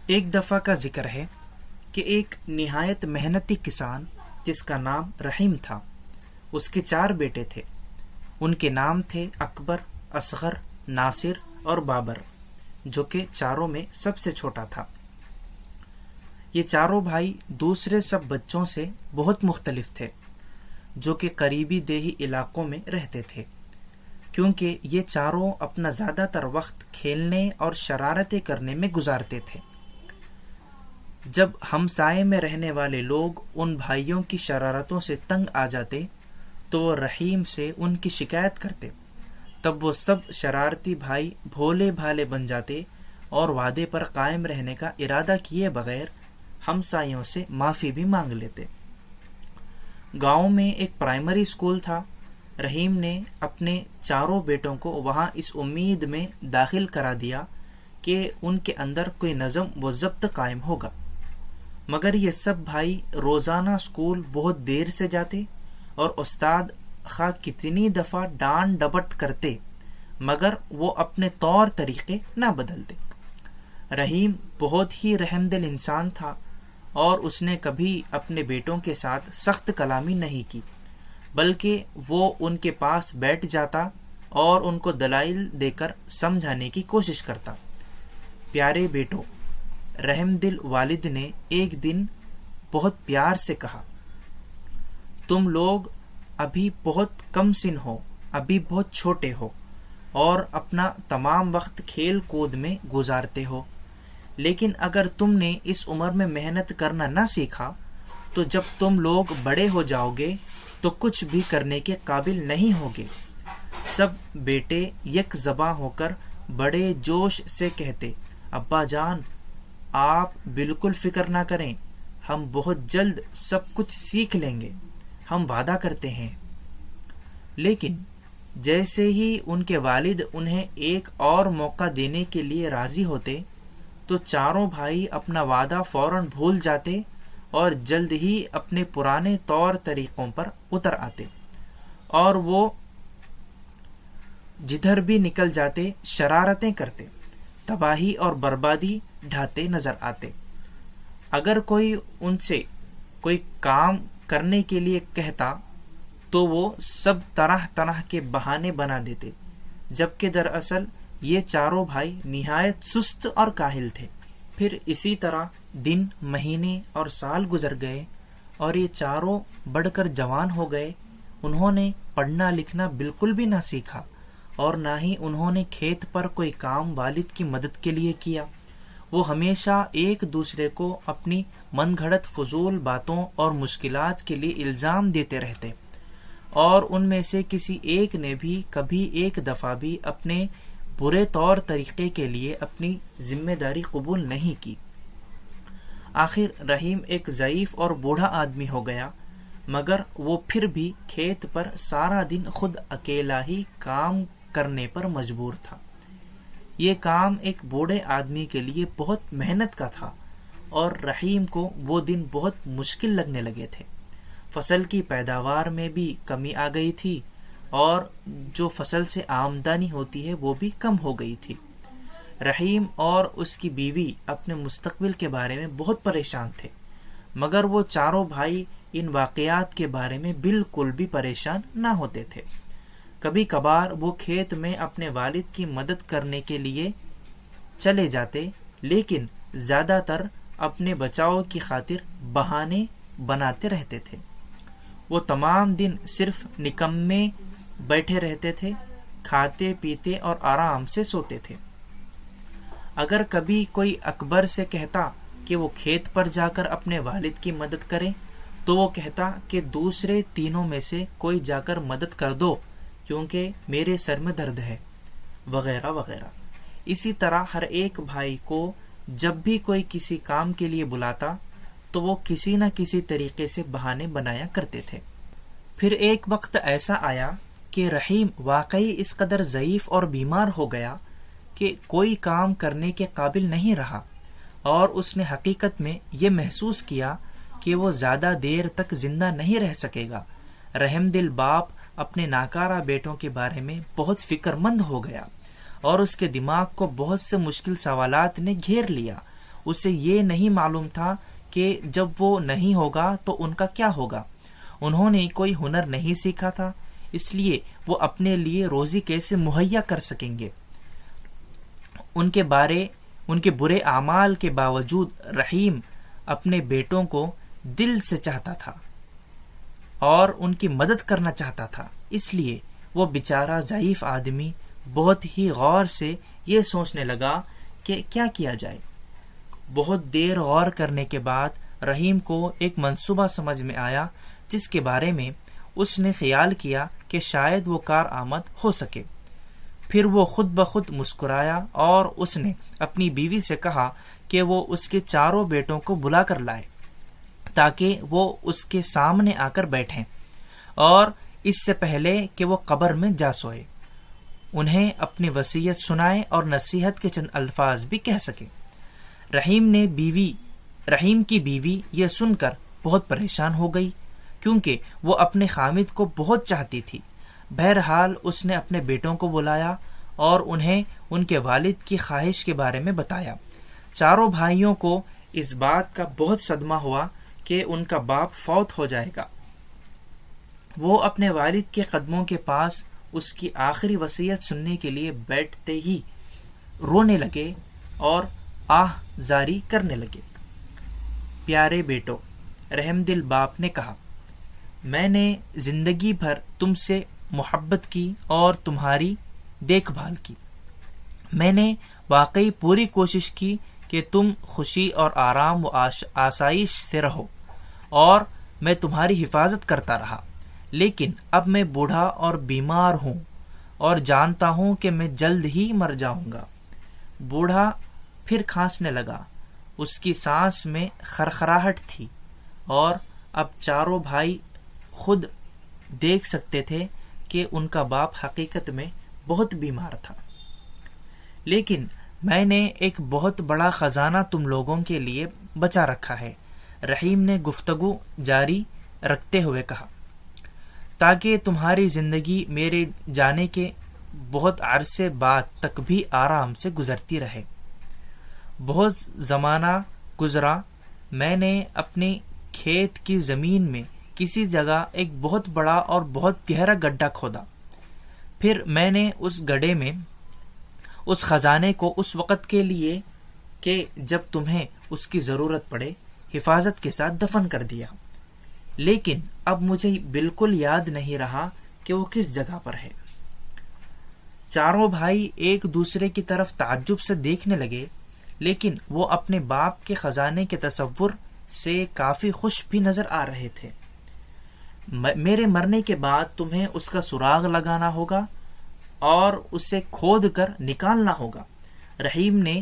ایک دفعہ کا ذکر ہے کہ ایک نہایت محنتی کسان جس کا نام رحیم تھا، اس کے 4 بیٹے تھے۔ ان کے نام تھے اکبر، اصغر، ناصر اور بابر، جو کہ چاروں میں سب سے چھوٹا تھا۔ یہ چاروں بھائی دوسرے سب بچوں سے بہت مختلف تھے، جو کہ قریبی دیہی علاقوں میں رہتے تھے، کیونکہ یہ چاروں اپنا زیادہ تر وقت کھیلنے اور شرارتیں کرنے میں گزارتے تھے۔ جب ہمسائے میں رہنے والے لوگ ان بھائیوں کی شرارتوں سے تنگ آ جاتے تو وہ رحیم سے ان کی شکایت کرتے۔ تب وہ سب شرارتی بھائی بھولے بھالے بن جاتے اور وعدے پر قائم رہنے کا ارادہ کیے بغیر ہمسائیوں سے معافی بھی مانگ لیتے۔ گاؤں میں ایک پرائمری اسکول تھا۔ رحیم نے اپنے چاروں بیٹوں کو وہاں اس امید میں داخل کرا دیا کہ ان کے اندر کوئی نظم و ضبط قائم ہوگا، مگر یہ سب بھائی روزانہ اسکول بہت دیر سے جاتے اور استاد خواہ کتنی دفعہ ڈانٹ ڈپٹ کرتے مگر وہ اپنے طور طریقے نہ بدلتے۔ رحیم بہت ہی رحم دل انسان تھا اور اس نے کبھی اپنے بیٹوں کے ساتھ سخت کلامی نہیں کی، بلکہ وہ ان کے پاس بیٹھ جاتا اور ان کو دلائل دے کر سمجھانے کی کوشش کرتا۔ پیارے بیٹوں، رحم دل والد نے ایک دن بہت پیار سے کہا، تم لوگ ابھی بہت کم سن ہو، ابھی بہت چھوٹے ہو اور اپنا تمام وقت کھیل کود میں گزارتے ہو، لیکن اگر تم نے اس عمر میں محنت کرنا نہ سیکھا تو جب تم لوگ بڑے ہو جاؤ گے تو کچھ بھی کرنے کے قابل نہیں ہوگے۔ سب بیٹے یک زباں ہو کر بڑے جوش سے کہتے، ابا جان، آپ بالکل فکر نہ کریں، ہم بہت جلد سب کچھ سیکھ لیں گے، ہم وعدہ کرتے ہیں۔ لیکن جیسے ہی ان کے والد انہیں ایک اور موقع دینے کے لیے راضی ہوتے تو چاروں بھائی اپنا وعدہ فوراً بھول جاتے اور جلد ہی اپنے پرانے طور طریقوں پر اتر آتے، اور وہ جدھر بھی نکل جاتے شرارتیں کرتے، تباہی اور بربادی ڈھاتے نظر آتے۔ اگر کوئی ان سے کوئی کام کرنے کے لیے کہتا تو وہ سب طرح طرح کے بہانے بنا دیتے، جبکہ دراصل یہ چاروں بھائی نہایت سست اور کاہل تھے۔ پھر اسی طرح دن، مہینے اور سال گزر گئے اور یہ چاروں بڑھ کر جوان ہو گئے۔ انہوں نے پڑھنا لکھنا بالکل بھی نہ سیکھا اور نہ ہی انہوں نے کھیت پر کوئی کام والد کی مدد کے لیے کیا۔ وہ ہمیشہ ایک دوسرے کو اپنی من گھڑت فضول باتوں اور مشکلات کے لیے الزام دیتے رہتے، اور ان میں سے کسی ایک نے بھی کبھی ایک دفعہ بھی اپنے برے طور طریقے کے لیے اپنی ذمہ داری قبول نہیں کی۔ آخر رحیم ایک ضعیف اور بوڑھا آدمی ہو گیا، مگر وہ پھر بھی کھیت پر سارا دن خود اکیلا ہی کام کرنے پر مجبور تھا۔ یہ کام ایک بوڑھے آدمی کے لیے بہت محنت کا تھا اور رحیم کو وہ دن بہت مشکل لگنے لگے تھے۔ فصل کی پیداوار میں بھی کمی آ گئی تھی اور جو فصل سے آمدنی ہوتی ہے وہ بھی کم ہو گئی تھی۔ رحیم اور اس کی بیوی اپنے مستقبل کے بارے میں بہت پریشان تھے، مگر وہ چاروں بھائی ان واقعات کے بارے میں بالکل بھی پریشان نہ ہوتے تھے۔ کبھی کبھار وہ کھیت میں اپنے والد کی مدد کرنے کے لیے چلے جاتے، لیکن زیادہ تر اپنے بچاؤ کی خاطر بہانے بناتے رہتے تھے۔ وہ تمام دن صرف نکمے بیٹھے رہتے تھے، کھاتے پیتے اور آرام سے سوتے تھے۔ اگر کبھی کوئی اکبر سے کہتا کہ وہ کھیت پر جا کر اپنے والد کی مدد کرے تو وہ کہتا کہ دوسرے تینوں میں سے کوئی جا کر مدد کر دو کیونکہ میرے سر میں درد ہے، وغیرہ وغیرہ۔ اسی طرح ہر ایک بھائی کو جب بھی کوئی کسی کام کے لیے بلاتا تو وہ کسی نہ کسی طریقے سے بہانے بنایا کرتے تھے۔ پھر ایک وقت ایسا آیا کہ رحیم واقعی اس قدر ضعیف اور بیمار ہو گیا کہ کوئی کام کرنے کے قابل نہیں رہا، اور اس نے حقیقت میں یہ محسوس کیا کہ وہ زیادہ دیر تک زندہ نہیں رہ سکے گا۔ رحم دل باپ اپنے ناکارہ بیٹوں کے بارے میں بہت فکر مند ہو گیا اور اس کے دماغ کو بہت سے مشکل سوالات نے گھیر لیا۔ اسے یہ نہیں معلوم تھا کہ جب وہ نہیں ہوگا تو ان کا کیا ہوگا۔ انہوں نے کوئی ہنر نہیں سیکھا تھا، اس لیے وہ اپنے لیے روزی کیسے مہیا کر سکیں گے۔ ان کے برے اعمال کے باوجود رحیم اپنے بیٹوں کو دل سے چاہتا تھا اور ان کی مدد کرنا چاہتا تھا، اس لیے وہ بیچارہ ضعیف آدمی بہت ہی غور سے یہ سوچنے لگا کہ کیا کیا جائے۔ بہت دیر غور کرنے کے بعد رحیم کو ایک منصوبہ سمجھ میں آیا، جس کے بارے میں اس نے خیال کیا کہ شاید وہ کارآمد ہو سکے۔ پھر وہ خود بخود مسکرایا اور اس نے اپنی بیوی سے کہا کہ وہ اس کے چاروں بیٹوں کو بلا کر لائے تاکہ وہ اس کے سامنے آ کر بیٹھیں اور اس سے پہلے کہ وہ قبر میں جا سوئے انہیں اپنی وصیت سنائے اور نصیحت کے چند الفاظ بھی کہہ سکے۔ رحیم کی بیوی یہ سن کر بہت پریشان ہو گئی کیونکہ وہ اپنے خامد کو بہت چاہتی تھی۔ بہرحال اس نے اپنے بیٹوں کو بلایا اور انہیں ان کے والد کی خواہش کے بارے میں بتایا۔ چاروں بھائیوں کو اس بات کا بہت صدمہ ہوا کہ ان کا باپ فوت ہو جائے گا۔ وہ اپنے والد کے قدموں کے پاس اس کی آخری وصیت سننے کے لیے بیٹھتے ہی رونے لگے اور آہ زاری کرنے لگے۔ پیارے بیٹو، رحم دل باپ نے کہا، میں نے زندگی بھر تم سے محبت کی اور تمہاری دیکھ بھال کی۔ میں نے واقعی پوری کوشش کی کہ تم خوشی اور آرام و آسائش سے رہو اور میں تمہاری حفاظت کرتا رہا، لیکن اب میں بوڑھا اور بیمار ہوں اور جانتا ہوں کہ میں جلد ہی مر جاؤں گا۔ بوڑھا پھر کھانسنے لگا، اس کی سانس میں خرخراہٹ تھی اور اب چاروں بھائی خود دیکھ سکتے تھے کہ ان کا باپ حقیقت میں بہت بیمار تھا۔ لیکن میں نے ایک بہت بڑا خزانہ تم لوگوں کے لیے بچا رکھا ہے، رحیم نے گفتگو جاری رکھتے ہوئے کہا، تاکہ تمہاری زندگی میرے جانے کے بہت عرصے بعد تک بھی آرام سے گزرتی رہے۔ بہت زمانہ گزرا، میں نے اپنے کھیت کی زمین میں کسی جگہ ایک بہت بڑا اور بہت گہرا گڈھا کھودا۔ پھر میں نے اس گڈھے میں اس خزانے کو اس وقت کے لیے کہ جب تمہیں اس کی ضرورت پڑے حفاظت کے ساتھ دفن کر دیا، لیکن اب مجھے بالکل یاد نہیں رہا کہ وہ کس جگہ پر ہے۔ چاروں بھائی ایک دوسرے کی طرف تعجب سے دیکھنے لگے، لیکن وہ اپنے باپ کے خزانے کے تصور سے کافی خوش بھی نظر آ رہے تھے۔ میرے مرنے کے بعد تمہیں اس کا سراغ لگانا ہوگا اور اسے کھود کر نکالنا ہوگا، رحیم نے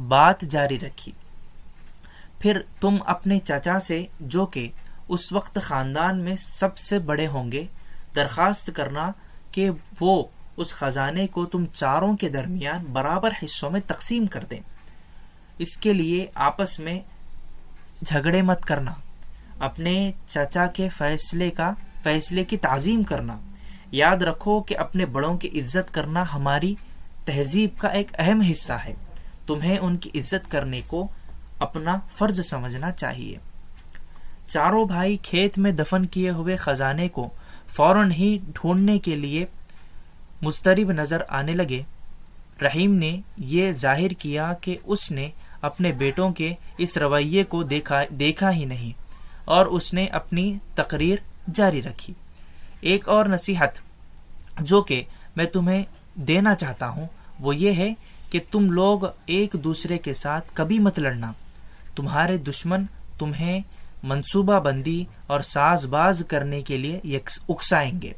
بات جاری رکھی۔ پھر تم اپنے چچا سے، جو کہ اس وقت خاندان میں سب سے بڑے ہوں گے، درخواست کرنا کہ وہ اس خزانے کو تم چاروں کے درمیان برابر حصوں میں تقسیم کر دیں۔ اس کے لیے آپس میں جھگڑے مت کرنا، اپنے چچا کے فیصلے کی تعظیم کرنا۔ یاد رکھو کہ اپنے بڑوں کی عزت کرنا ہماری تہذیب کا ایک اہم حصہ ہے، تمہیں ان کی عزت کرنے کو اپنا فرض سمجھنا چاہیے۔ چاروں بھائی کھیت میں دفن کیے ہوئے خزانے کو فوراً ہی ڈھونڈنے کے لیے مضطرب نظر آنے لگے۔ رحیم نے یہ ظاہر کیا کہ اس نے اپنے بیٹوں کے اس رویے کو دیکھا ہی نہیں اور اس نے اپنی تقریر جاری رکھی۔ ایک اور نصیحت جو کہ میں تمہیں دینا چاہتا ہوں وہ یہ ہے کہ تم لوگ ایک دوسرے کے ساتھ کبھی مت لڑنا۔ تمہارے دشمن تمہیں منصوبہ بندی اور ساز باز کرنے کے لیے اکسائیں گے،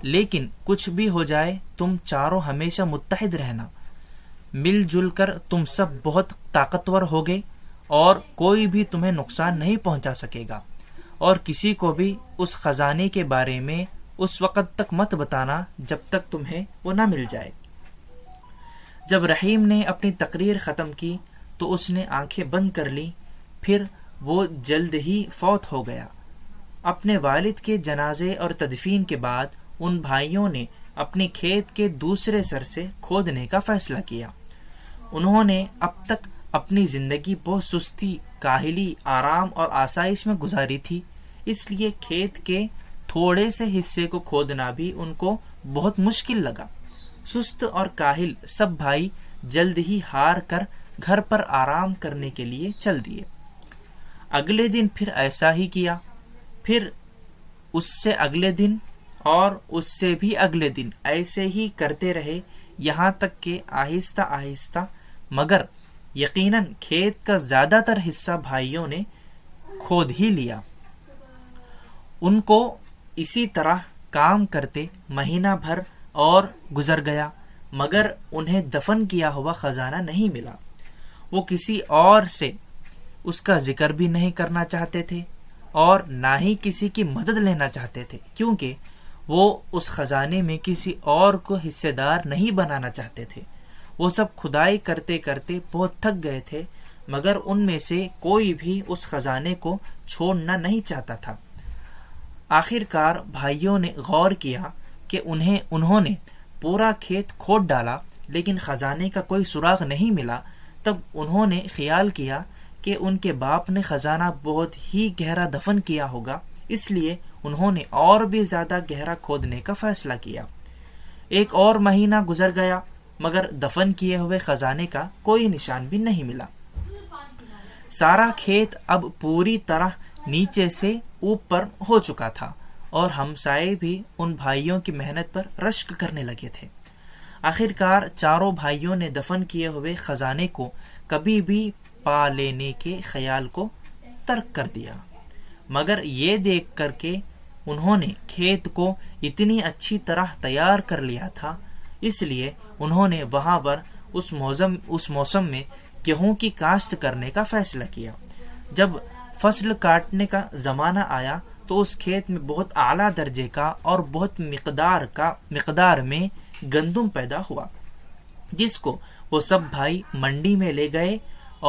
لیکن کچھ بھی ہو جائے تم چاروں ہمیشہ متحد رہنا۔ مل جل کر تم سب بہت طاقتور ہوگے اور کوئی بھی تمہیں نقصان نہیں پہنچا سکے گا، اور کسی کو بھی اس خزانے کے بارے میں اس وقت تک مت بتانا جب تک تمہیں وہ نہ مل جائے۔ جب رحیم نے اپنی تقریر ختم کی تو اس نے آنکھیں بند کر لی، پھر وہ جلد ہی فوت ہو گیا۔ اپنے والد کے جنازے اور تدفین کے بعد ان بھائیوں نے اپنے کھیت کے دوسرے سر سے کھودنے کا فیصلہ کیا۔ انہوں نے اب تک اپنی زندگی بہت سستی، کاہلی، آرام اور آسائش میں گزاری تھی، اس لیے کھیت کے تھوڑے سے حصے کو کھودنا بھی ان کو بہت مشکل لگا۔ سست اور کاہل سب بھائی جلد ہی ہار کر گھر پر آرام کرنے کے لیے چل دیے۔ اگلے دن پھر ایسا ہی کیا، پھر اس سے اگلے دن اور اس سے بھی اگلے دن ایسے ہی کرتے رہے، یہاں تک کہ آہستہ آہستہ مگر یقیناً کھیت کا زیادہ تر حصہ بھائیوں نے کھود ہی لیا۔ ان کو اسی طرح کام کرتے مہینہ بھر اور گزر گیا، مگر انہیں دفن کیا ہوا خزانہ نہیں ملا۔ وہ کسی اور سے اس کا ذکر بھی نہیں کرنا چاہتے تھے اور نہ ہی کسی کی مدد لینا چاہتے تھے، کیونکہ وہ اس خزانے میں کسی اور کو حصے دار نہیں بنانا چاہتے تھے۔ وہ سب کھدائی کرتے کرتے بہت تھک گئے تھے، مگر ان میں سے کوئی بھی اس خزانے کو چھوڑنا نہیں چاہتا تھا۔ آخر کار بھائیوں نے غور کیا کہ انہوں نے پورا کھیت کھود ڈالا لیکن خزانے کا کوئی سراغ نہیں ملا۔ تب انہوں نے خیال کیا کہ ان کے باپ نے خزانہ بہت ہی گہرا دفن کیا ہوگا، اس لیے انہوں نے اور بھی زیادہ گہرا کھودنے کا فیصلہ کیا۔ ایک اور مہینہ گزر گیا، مگر دفن کیے ہوئے خزانے کا کوئی نشان بھی نہیں ملا۔ سارا کھیت اب پوری طرح نیچے سے اوپر ہو چکا تھا اور ہمسائے بھی ان بھائیوں کی محنت پر رشک کرنے لگے تھے۔ آخر کار چاروں بھائیوں نے دفن کیے ہوئے خزانے کو کبھی بھی پا لینے کے خیال کو ترک کر دیا، مگر یہ دیکھ کر کہ انہوں نے کھیت کو اتنی اچھی طرح تیار کر لیا تھا، اس لیے انہوں نے وہاں پر اس موسم میں گیہوں کی کاشت کرنے کا فیصلہ کیا۔ جب فصل کاٹنے کا زمانہ آیا تو اس کھیت میں بہت اعلیٰ درجے کا اور بہت مقدار میں گندم پیدا ہوا، جس کو وہ سب بھائی منڈی میں لے گئے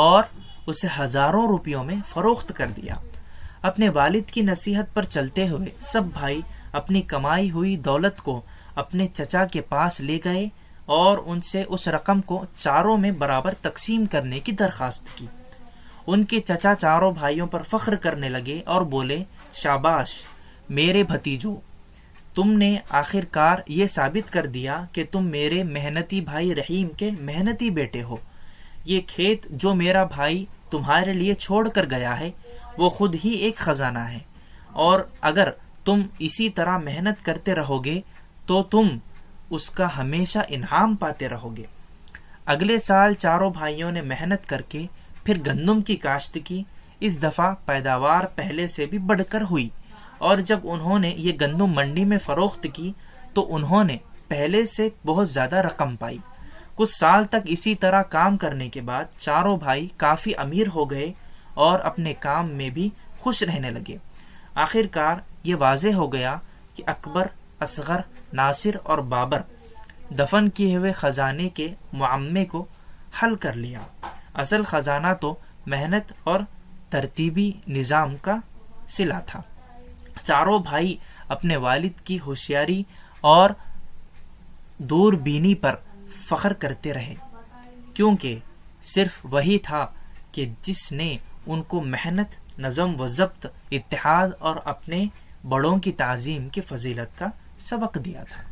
اور اسے ہزاروں روپیوں میں فروخت کر دیا۔ اپنے والد کی نصیحت پر چلتے ہوئے سب بھائی اپنی کمائی ہوئی دولت کو اپنے چچا کے پاس لے گئے اور ان سے اس رقم کو چاروں میں برابر تقسیم کرنے کی درخواست کی۔ ان کے چچا چاروں بھائیوں پر فخر کرنے لگے اور بولے، شاباش میرے بھتیجو، تم نے آخر کار یہ ثابت کر دیا کہ تم میرے محنتی بھائی رحیم کے محنتی بیٹے ہو۔ یہ کھیت جو میرا بھائی تمہارے لیے چھوڑ کر گیا ہے وہ خود ہی ایک خزانہ ہے، اور اگر تم اسی طرح محنت کرتے رہو گے تو تم اس کا ہمیشہ انعام پاتے رہو گے۔ اگلے سال چاروں بھائیوں نے محنت کر کے پھر گندم کی کاشت کی۔ اس دفعہ پیداوار پہلے سے بھی بڑھ کر ہوئی، اور جب انہوں نے یہ گندم منڈی میں فروخت کی تو انہوں نے پہلے سے بہت زیادہ رقم پائی۔ کچھ سال تک اسی طرح کام کرنے کے بعد چاروں بھائی کافی امیر ہو گئے اور اپنے کام میں بھی خوش رہنے لگے۔ آخر کار یہ واضح ہو گیا کہ اکبر، اصغر، ناصر اور بابر دفن کیے ہوئے خزانے کے معمے کو حل کر لیا۔ اصل خزانہ تو محنت اور ترتیبی نظام کا صلہ تھا۔ چاروں بھائی اپنے والد کی ہوشیاری اور دور بینی پر فخر کرتے رہے، کیونکہ صرف وہی تھا کہ جس نے ان کو محنت، نظم و ضبط، اتحاد اور اپنے بڑوں کی تعظیم کی فضیلت کا سبق دیا تھا۔